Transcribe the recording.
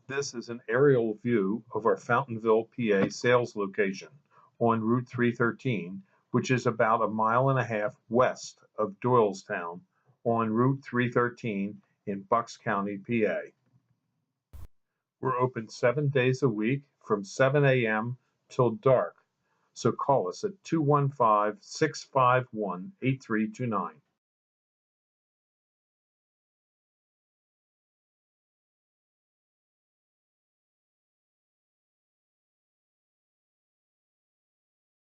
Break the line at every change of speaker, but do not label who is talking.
This is an aerial view of our Fountainville, PA sales location on Route 313, which is about a mile and a half west of Doylestown on Route 313 in Bucks County, PA. We're open 7 days a week from 7 a.m. till dark, so call us at 215 651 8329.